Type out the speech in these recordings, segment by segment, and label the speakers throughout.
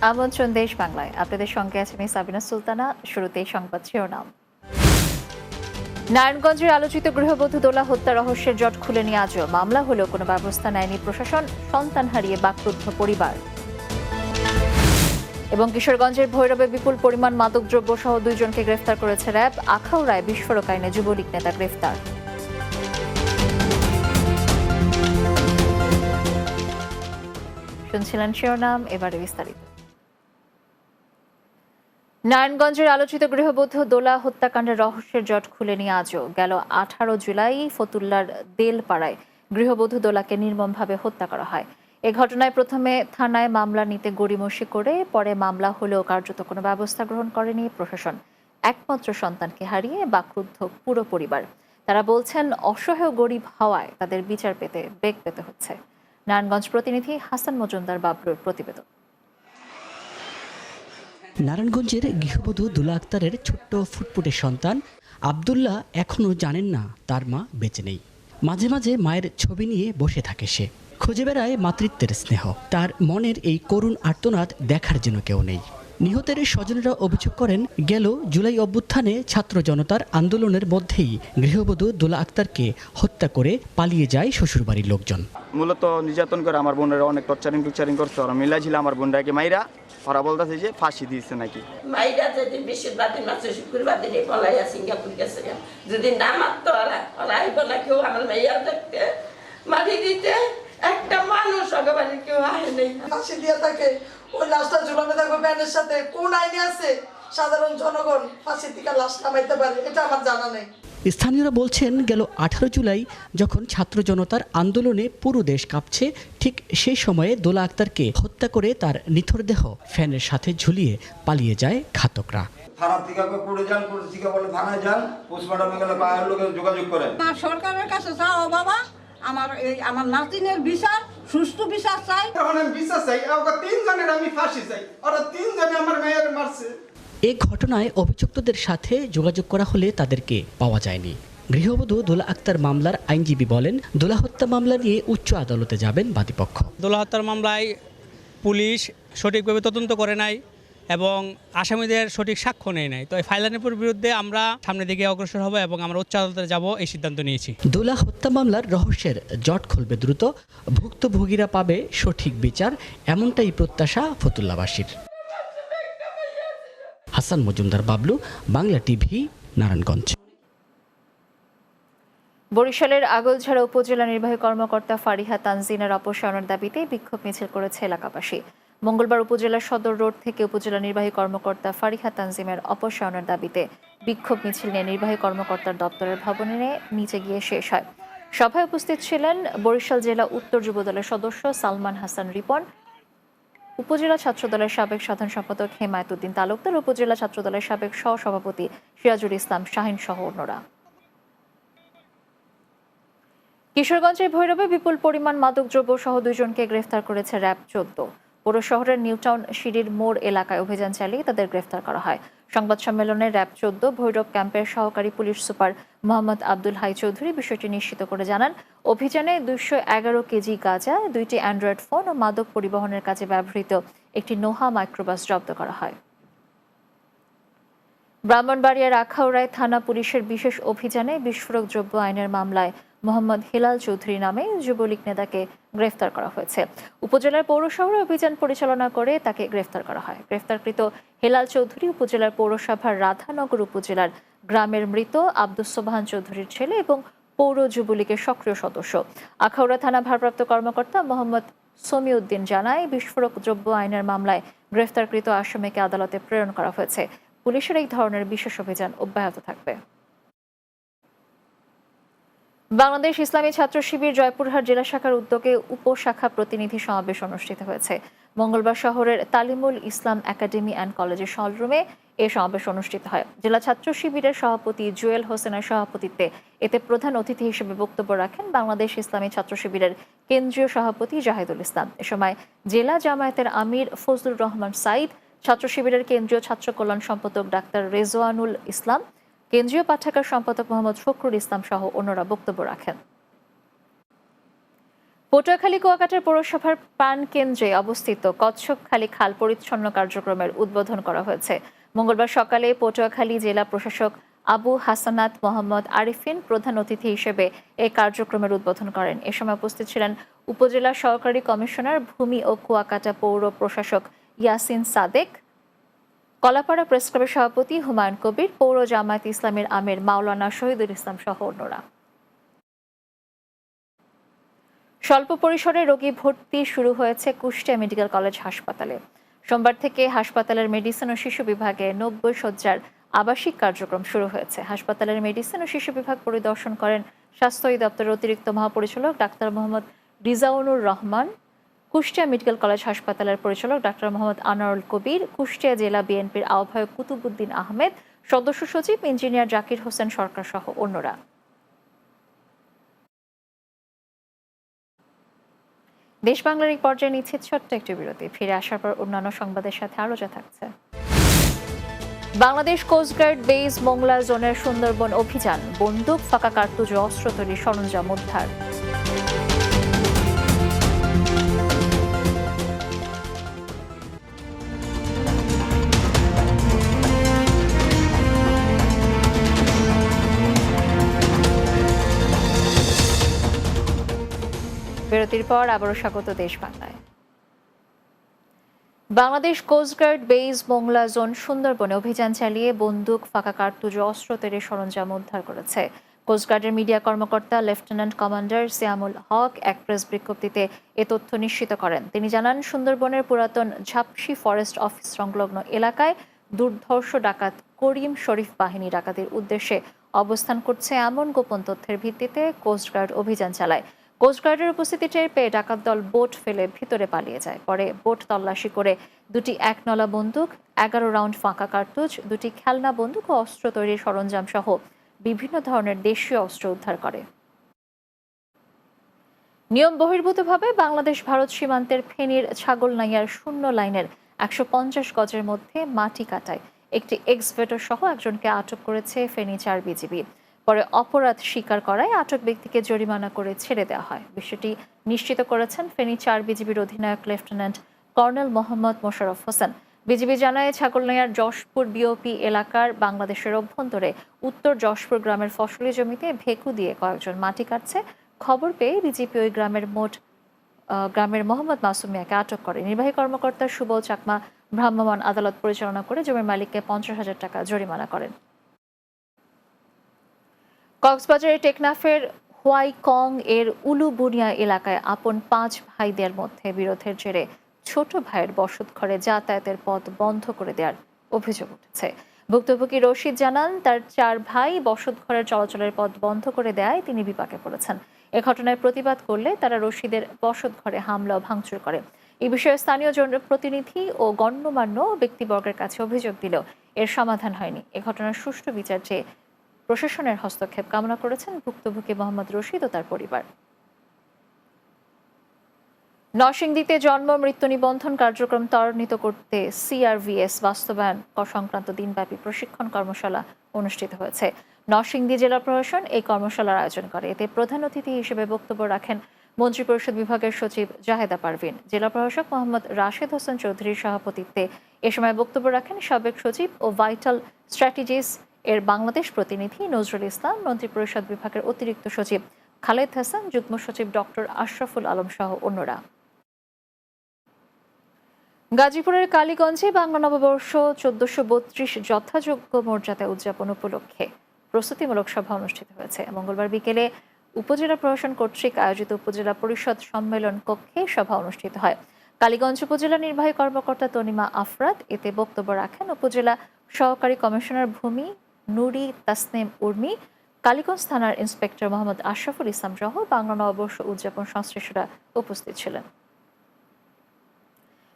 Speaker 1: আমন্ত্রণ দেশ বাংলায়, আপনাদের সঙ্গে আছে আমি সাবিনা সুলতানা। শুরুতেই সংবাদ শিরোনাম। নারায়ণগঞ্জের আলোচিত গৃহবধূ দোলা হত্যা রহস্যের জট খুলেনি আজও। মামলা হলেও কোনো ব্যবস্থা নেয়নি প্রশাসন, সন্তান হারিয়ে বাকরুদ্ধ পরিবার। এবং কিশোরগঞ্জের ভৈরবে বিপুল পরিমাণ মাদকদ্রব্য সহ 2 জনকে গ্রেফতার করেছে র্যাব। আখাউড়ায় বিস্ফোরক আইনে যুবলীগ নেতা গ্রেফতার। শুনছিলেন শিরোনাম, এবারে বিস্তারিত। নারায়ণগঞ্জের আলোচিত গৃহবধূ দোলা হত্যাকাণ্ডের রহস্যের জট খুলেনি আজও। গেল 18 জুলাই ফতুল্লার দেলপাড়ায় গৃহবধূ দোলাকে নির্মমভাবে হত্যা করা হয়। এ ঘটনায় প্রথমে থানায় মামলা নিতে গড়িমসি করে পরে মামলা হলেও কার্যত কোনো ব্যবস্থা গ্রহণ করেনি প্রশাসন। একমাত্র সন্তানকে হারিয়ে বাকরুদ্ধ পুরো পরিবার। তারা বলছেন অসহায় গরিব হওয়ায় তাদের বিচার পেতে বেগ পেতে হচ্ছে। নারায়ণগঞ্জ প্রতিনিধি হাসান মজুমদার বাবলুর প্রতিবেদন।
Speaker 2: নারায়ণগঞ্জের গৃহবধূ দুলা আক্তারের ছোট্ট ফুটফুটে সন্তান আব্দুল্লাহ এখনও জানেন না তার মা বেঁচে নেই। মাঝে মাঝে মায়ের ছবি নিয়ে বসে থাকে সে, খুঁজে বেড়ায় মাতৃত্বের স্নেহ। তার মনের এই করুণ আর্তনাদ দেখার জন্য কেউ নেই। নিহতের স্বজনেরা অভিযোগ করেন, গেল জুলাই অভ্যুত্থানে ছাত্র জনতার আন্দোলনের মধ্যেই গৃহবধূ দোলা আক্তারকে হত্যা করে পালিয়ে যায় শ্বশুরবাড়ির লোকজন।
Speaker 3: মূলত নির্যাতন করে আমার বোনেরা অনেক টর্চারিং করছে। ওরা মিলাইছিল আমার বোনটাকে মাইরা, ওরা বলতেছে যে ফাঁসি দিয়েছে নাকি।
Speaker 4: মাইরা যদি বৃহস্পতিবার দিন মাত্র শুক্রবার দিনে পলাইয়া সিঙ্গাপুর গেছে, যদি না মারতো ওরা আইব না কেউ আমার মাইয়া দেখতে মারি দিতে। একটা মানুষ অগবাড়ির কেউ আহে নেই।
Speaker 5: ফাঁসি দিয়ে থাকে, ওই লাশটা ঝুলানো থাকবে ব্যানের সাথে। কোন আইনে আছে সাধারণ জনগণ ফাঁসি থেকে লাশ নামাইতে পারে? এটা আমার জানা নেই।
Speaker 2: স্থানীয়রা বলছেন, গেল 18 জুলাই যখন ছাত্র জনতার আন্দোলনে পুরো দেশ কাঁপছে, ঠিক সেই সময়ে দোলা আক্তারকে হত্যা করে তার নিথর দেহ ফ্যানের সাথে ঝুলিয়ে পালিয়ে যায় ঘাতকরা।
Speaker 6: থানা থেকে পড়ে যান, পড়ে থেকে বলে থানায় যান, পোস্টমর্টমে গেলে পায়ের লোকের যোগাযোগ করেন।
Speaker 7: সরকারের কাছে চাও বাবা, আমার নাতিনের বিচার, সুষ্ঠু বিচার চাই।
Speaker 8: এখন আমি বিচার চাই, ওরা 3 জনের আমি ফাঁসি চাই। ওরা 3 জনে আমার মেয়ের মারছে।
Speaker 2: এ ঘটনায় অভিযুক্তদের সাথে যোগাযোগ করা হলে তাদেরকে পাওয়া যায়নি। গৃহবধূ দোলা আক্তার মামলার আইনজীবী বলেন, দোলা হত্যা মামলা নিয়ে উচ্চ আদালতে যাবেন বাদীপক্ষ।
Speaker 9: দোলা হত্যার মামলায় পুলিশ সঠিকভাবে তদন্ত করে নাই এবং আসামিদের সঠিক সাক্ষ্য নেয় নাই। তো এই ফাইলানিপুর বিরুদ্ধে আমরা সামনের দিকে অগ্রসর হব এবং আমরা উচ্চ আদালতে যাব, এই সিদ্ধান্ত নিয়েছি।
Speaker 2: দোলা হত্যা মামলার রহস্যের জট খুলবে দ্রুত, ভুক্তভোগীরা পাবে সঠিক বিচার, এমনটাই প্রত্যাশা ফতুল্লাবাসীর। হাসান মজুমদার বাবলু, বাংলা টিভি, নারায়ণগঞ্জ।
Speaker 1: বরিশালের আগলঝাড়া উপজেলা নির্বাহী কর্মকর্তা ফারিহা তানজিনের অপসারণের দাবিতে বিক্ষোভ মিছিল করেছে এলাকাবাসী। মঙ্গলবার উপজেলা সদর রোড থেকে উপজেলা নির্বাহী কর্মকর্তা ফারিহা তানজিমের অপসারণের দাবিতে বিক্ষোভ মিছিল নিয়ে নির্বাহী কর্মকর্তার দপ্তরের ভবনে নিচে গিয়ে শেষ হয়। সভায় উপস্থিত ছিলেন বরিশাল জেলা উত্তর যুবদলের সদস্য সালমান হাসান রিপন, উপজেলা ছাত্রদলের সাবেক সাধারণ সম্পাদক হেমায়েতুদ্দিন তালুকদার, উপজেলা ছাত্রদলের সাবেক সহসভাপতি সিরাজুল ইসলাম শাহিন সহ অন্যরা। কিশোরগঞ্জের ভৈরবে বিপুল পরিমাণ মাদকদ্রব্য সহ 2 জনকে গ্রেফতার করেছে র্যাব 14। পৌর শহরের নিউটাউন সিঁড়ির মোড় এলাকায় অভিযান চালিয়ে তাদের গ্রেফতার করা হয়। সংবাদ সম্মেলনে র্যাব 14 ভৈরব ক্যাম্পের সহকারী পুলিশ সুপার মোহাম্মদ আব্দুল হাই চৌধুরী বিষয়টি নিশ্চিত করে জানান, অভিযানে 211 কেজি গাঁজা, 2টি অ্যান্ড্রয়েড ফোন ও মাদক পরিবহনের কাজে ব্যবহৃত একটি নোহা মাইক্রোবাস জব্দ করা হয়। ব্রাহ্মণবাড়িয়ার আখাউড়ায় থানা পুলিশের বিশেষ অভিযানে বিস্ফোরক দ্রব্য আইনের মামলায় মোহাম্মদ হেলাল চৌধুরী নামে যুবলীগ নেতাকে গ্রেফতার করা হয়েছে। উপজেলার পৌর শহরে অভিযান পরিচালনা করে তাকে গ্রেফতার করা হয়। গ্রেফতারকৃত হেলাল চৌধুরী উপজেলার পৌরসভার রাধানগর উপজেলার গ্রামের মৃত আব্দুস সোবহান চৌধুরীর ছেলে এবং পৌর যুবলীগের সক্রিয় সদস্য। আখাউড়া থানা ভারপ্রাপ্ত কর্মকর্তা মোহাম্মদ সমিউদ্দিন জানায়, বিস্ফোরক দ্রব্য আইনের মামলায় গ্রেফতারকৃত আসামিকে আদালতে প্রেরণ করা হয়েছে। পুলিশের এই ধরনের বিশেষ অভিযান অব্যাহত থাকবে। বাংলাদেশ ইসলামী ছাত্র শিবির জয়পুরহাট জেলা শাখার উদ্যোগে উপশাখা প্রতিনিধি সমাবেশ অনুষ্ঠিত হয়েছে। মঙ্গলবার শহরের তালিমুল ইসলাম একাডেমি অ্যান্ড কলেজের হলরুমে এ সমাবেশ অনুষ্ঠিত হয়। জেলা ছাত্র শিবিরের সভাপতি জুয়েল হোসেনের সভাপতিত্বে এতে প্রধান অতিথি হিসেবে বক্তব্য রাখেন বাংলাদেশ ইসলামী ছাত্র শিবিরের কেন্দ্রীয় সভাপতি জাহিদুল ইসলাম। এ সময় জেলা জামায়াতের আমির ফজলুর রহমান সাইদ, ছাত্র শিবিরের কেন্দ্রীয় ছাত্র কল্যাণ সম্পাদক ডাক্তার রেজওয়ানুল ইসলাম, কেন্দ্রীয় পাঠাগার সম্পাদক মোহাম্মদ ফখরুল ইসলাম সহ অন্যরা বক্তব্য রাখেন। পটুয়াখালী কুয়াকাটার পৌরসভার প্রাণকেন্দ্রে অবস্থিত কচ্ছপখালী খাল পরিচ্ছন্ন কার্যক্রমের উদ্বোধন করা হয়েছে। মঙ্গলবার সকালে পটুয়াখালী জেলা প্রশাসক আবু হাসানাত মোহাম্মদ আরিফিন প্রধান অতিথি হিসেবে এই কার্যক্রমের উদ্বোধন করেন। এ সময় উপস্থিত ছিলেন উপজেলা সহকারী কমিশনার ভূমি ও কুয়াকাটা পৌর প্রশাসক ইয়াসিন সাদেক, কলাপাড়া প্রেসক্লাবের সভাপতি হুমায়ুন কবির, পৌর জামায়াত ইসলামের আমির মাওলানা শহীদুল ইসলাম সহ অন্যরা। স্বল্প পরিসরে রোগী ভর্তি শুরু হয়েছে কুষ্টিয়া মেডিকেল কলেজ হাসপাতালে। সোমবার থেকে হাসপাতালের মেডিসিন ও শিশু বিভাগে 90 শয্যার আবাসিক কার্যক্রম শুরু হয়েছে। হাসপাতালের মেডিসিন ও শিশু বিভাগ পরিদর্শন করেন স্বাস্থ্য অধিদপ্তরের অতিরিক্ত মহাপরিচালক doctor Mohammad Rizaunur Rahman, Kushtia medical college হাসপাতালের পরিচালক ডাক্তার মোহাম্মদ আনোয়ারুল কবির, কুষ্টিয়া জেলা বিএনপির আহ্বায়ক কুতুবুদ্দিন আহমেদ, সদস্য সচিব ইঞ্জিনিয়ার জাকির হোসেন সরকার সহ অন্যরা। দেশ বাংলার এই পর্যায়ে নিচ্ছে ছোট্ট একটি বিরতি। ফিরে আসার পর অন্যান্য সংবাদের সাথে আরও যা থাকছে। বাংলাদেশ কোস্টগার্ড বেস মোংলা জোনের সুন্দরবন অভিযান, বন্দুক, ফাঁকা কার্তুজ ও অস্ত্র তৈরি সরঞ্জাম উদ্ধার। বিরতির পর আবারও স্বাগত দেশ বাংলায়। Bangladesh coast guard base Mongla zone সুন্দরবনে অভিযান চালিয়ে বন্দুক, ফাঁকা কার্তুজ ও অস্ত্র তৈরির সরঞ্জাম উদ্ধার করেছে। কোস্টগার্ডের মিডিয়া কর্মকর্তা লেফটেন্যান্ট কমান্ডার সিয়ামুল হক এক প্রেস বিজ্ঞপ্তিতে এ তথ্য নিশ্চিত করেন। তিনি জানান, সুন্দরবনের পুরাতন ঝাপসি ফরেস্ট অফিস সংলগ্ন এলাকায় দুর্ধর্ষ ডাকাত করিম শরীফ বাহিনী ডাকাতির উদ্দেশ্যে অবস্থান করছে এমন গোপন তথ্যের ভিত্তিতে কোস্টগার্ড অভিযান চালায়। কোস্টগার্ডের উপস্থিতি টের পেয়ে ডাকাত দল বোট ফেলে ভিতরে পালিয়ে যায়। পরে বোট তল্লাশি করে 2টি 1 নলা বন্দুক, 11 রাউন্ড ফাঁকা কার্তুজ, 2টি খেলনা বন্দুক ও অস্ত্র তৈরির সরঞ্জাম সহ বিভিন্ন ধরনের দেশীয় অস্ত্র উদ্ধার করে। নিয়ম বহির্ভূতভাবে বাংলাদেশ ভারত সীমান্তের ফেনীর ছাগলনাইয়ার 0 লাইনের 150 গজের মধ্যে মাটি কাটায় একটি এক্সভেটর সহ একজনকে আটক করেছে ফেনী 4 বিজিবি। পরে অপরাধ স্বীকার করায় আটক ব্যক্তিকে জরিমানা করে ছেড়ে দেওয়া হয়। বিষয়টি নিশ্চিত করেছেন ফেনী 4 বিজিবির অধিনায়ক lieutenant colonel Mohammad Mosharraf Hossain. BGB জানায়, ছাগলনাইয়ার যশপুর বিওপি এলাকার বাংলাদেশের অভ্যন্তরে উত্তর যশপুর গ্রামের ফসলি জমিতে ভেকু দিয়ে কয়েকজন মাটি কাটছে। খবর পেয়ে বিজিপি ওই গ্রামের মোহাম্মদ মাসুম মিয়াকে আটক করে। নির্বাহী কর্মকর্তা সুবল চাকমা ভ্রাম্যমাণ আদালত পরিচালনা করে জমির মালিককে 50,000 টাকা জরিমানা করেন। কক্সবাজারের টেকনাফের হোয়াইকং এর উলুবুনিয়া এলাকায় আপন 5 ভাইদের মধ্যে বিরোধের জেরে ছোট ভাইয়ের বসতঘরে যাতায়াতের পথ বন্ধ করে দেওয়ার অভিযোগ উঠেছে। ভুক্তভোগী রশিদ জানান, তার 4 ভাই বসতঘরের চলাচলের পথ বন্ধ করে দেয় তিনি বিপাকে পড়েছেন। এ ঘটনায় প্রতিবাদ করলে তারা রশিদের বসতঘরে হামলা ও ভাঙচুর করে। এই বিষয়ে স্থানীয় জনপ্রতিনিধি ও গণ্যমান্য ব্যক্তিবর্গের কাছে অভিযোগ দিলেও এর সমাধান হয়নি। এ ঘটনার সুষ্ঠু বিচার চেয়ে প্রশাসনের হস্তক্ষেপ কামনা করেছেন ভুক্তভোগী মোহাম্মদ রশিদ ও তার পরিবার। নরসিংদীতে জন্ম মৃত্যু নিবন্ধন কার্যক্রম ত্বরান্বিত করতে CRVS বাস্তবায়ন সংক্রান্ত দিনব্যাপী প্রশিক্ষণ কর্মশালা অনুষ্ঠিত হয়েছে। নরসিংদী জেলা প্রশাসন এই কর্মশালার আয়োজন করে। এতে প্রধান অতিথি হিসেবে বক্তব্য রাখেন মন্ত্রিপরিষদ বিভাগের সচিব জাহেদা পারভিন। জেলা প্রশাসক মোহাম্মদ রাশেদ হোসেন চৌধুরীর সভাপতিত্বে এ সময় বক্তব্য রাখেন সাবেক সচিব ও ভাইটাল স্ট্র্যাটেজিস এর বাংলাদেশ প্রতিনিধি নজরুল ইসলাম, মন্ত্রিপরিষদ বিভাগের অতিরিক্ত সচিব খালেদ হাসান, যুগ্ম সচিব ডক্টর আশরাফুল আলম সহ অন্যরা। গাজীপুরের কালীগঞ্জে বাংলা নববর্ষ 1432 যথাযোগ্য মর্যাদায় উদযাপন উপলক্ষে প্রস্তুতিমূলক সভা অনুষ্ঠিত হয়েছে। মঙ্গলবার বিকেলে উপজেলা প্রশাসন কর্তৃক আয়োজিত উপজেলা পরিষদ সম্মেলন কক্ষে সভা অনুষ্ঠিত হয়। কালীগঞ্জ উপজেলা নির্বাহী কর্মকর্তা তনিমা আফরাদ এতে বক্তব্য রাখেন। উপজেলা সহকারী কমিশনার ভূমি নুরি তাসনিম উর্মি, কালীগঞ্জ থানার ইন্সপেক্টর মোহাম্মদ আশরাফুল ইসলাম সহ বাংলা নববর্ষ উদযাপন সংশ্লিষ্টরা উপস্থিত ছিলেন।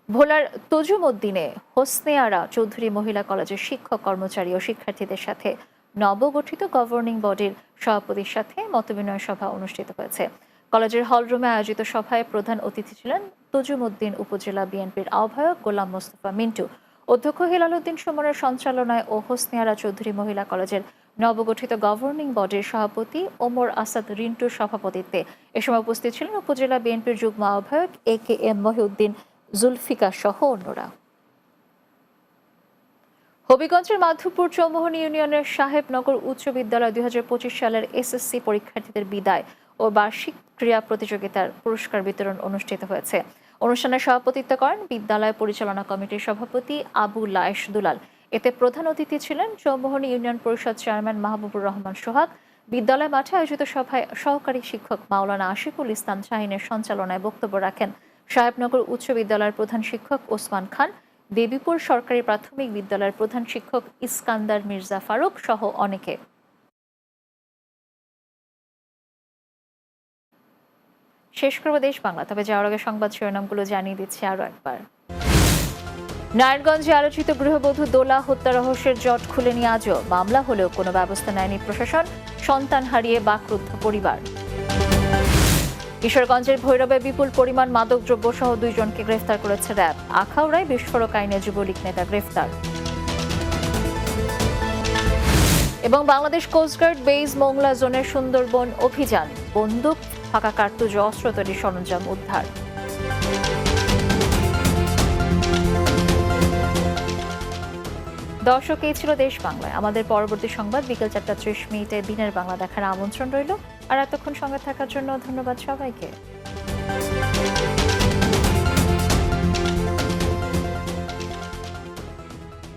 Speaker 1: ভোলার তজুমউদ্দিনে হোসনেয়ারা চৌধুরী মহিলা কলেজের শিক্ষক, কর্মচারী ও শিক্ষার্থীদের সাথে নবগঠিত গভর্নিং বডির সভাপতির সাথে মতবিনিময় সভা অনুষ্ঠিত হয়েছে। কলেজের হলরুমে আয়োজিত সভায় প্রধান অতিথি ছিলেন তজুমউদ্দিন উপজেলা বিএনপির আহ্বায়ক গোলাম মোস্তফা মিন্টু। অধ্যক্ষ হেলাল উদ্দিন সুমনের সঞ্চালনায় ও হোসনেয়ারা চৌধুরী মহিলা কলেজের নবগঠিত গভর্নিং বডির সভাপতি ওমর আসাদ রিন্টুর সভাপতিত্বে এ সময় উপস্থিত ছিলেন উপজেলা বিএনপির যুগ্ম আহ্বায়ক AKM মহিউদ্দিন জুলফিকার সহ অন্যরা। হবিগঞ্জের মাধবপুর চৌমোহনী ইউনিয়নের সাহেবনগর উচ্চ বিদ্যালয় 2025 সালের SSC পরীক্ষার্থীদের বিদায় ও বার্ষিক ক্রীড়া প্রতিযোগিতার পুরস্কার বিতরণ অনুষ্ঠিত হয়েছে। অনুষ্ঠানে সভাপতিত্ব করেন বিদ্যালয় পরিচালনা কমিটির সভাপতি আবু লায়েশ দুলাল। এতে প্রধান অতিথি ছিলেন চৌমোহনী ইউনিয়ন পরিষদ চেয়ারম্যান মাহবুবুর রহমান সোহাগ। বিদ্যালয় মাঠে আয়োজিত সভায় সহকারী শিক্ষক মাওলানা আশিকুল ইসলাম শাহিনের সঞ্চালনায় বক্তব্য রাখেন সাহেবনগর উচ্চ বিদ্যালয়ের প্রধান শিক্ষক ওসমান খান, দেবীপুর সরকারি প্রাথমিক বিদ্যালয়ের প্রধান শিক্ষক ইস্কান্দার মির্জা ফারুক সহ অনেকে। শেষ করব দেশ বাংলা, তবে যাওয়ার আগে সংবাদ শিরোনামগুলো জানিয়ে দিচ্ছি আরও একবার। নারায়ণগঞ্জে আলোচিত গৃহবধূ দোলা হত্যা রহস্যের জট খুলেনি আজও। মামলা হলেও কোনো ব্যবস্থা নেয়নি প্রশাসন, সন্তান হারিয়ে বাকরুদ্ধ পরিবার। কিশোরগঞ্জের ভৈরবে বিপুল পরিমাণ মাদকদ্রব্য সহ 2 জনকে গ্রেফতার করেছে র্যাব। আখাউড়ায় বিস্ফোরক আইনে যুবলীগ নেতা গ্রেফতার। এবং বাংলাদেশ কোস্টগার্ড বেইজ মোংলা জোনের সুন্দরবন অভিযান, বন্দুক, ফাঁকা কার্তুজ, অস্ত্র তৈরির সরঞ্জাম উদ্ধার। দর্শক, এই ছিল দেশ বাংলায়। আমাদের পরবর্তী সংবাদ বিকেল 4:30 দিনের বাংলা দেখার আমন্ত্রণ রইল। আর এতক্ষণ সঙ্গে থাকার জন্য ধন্যবাদ সবাইকে।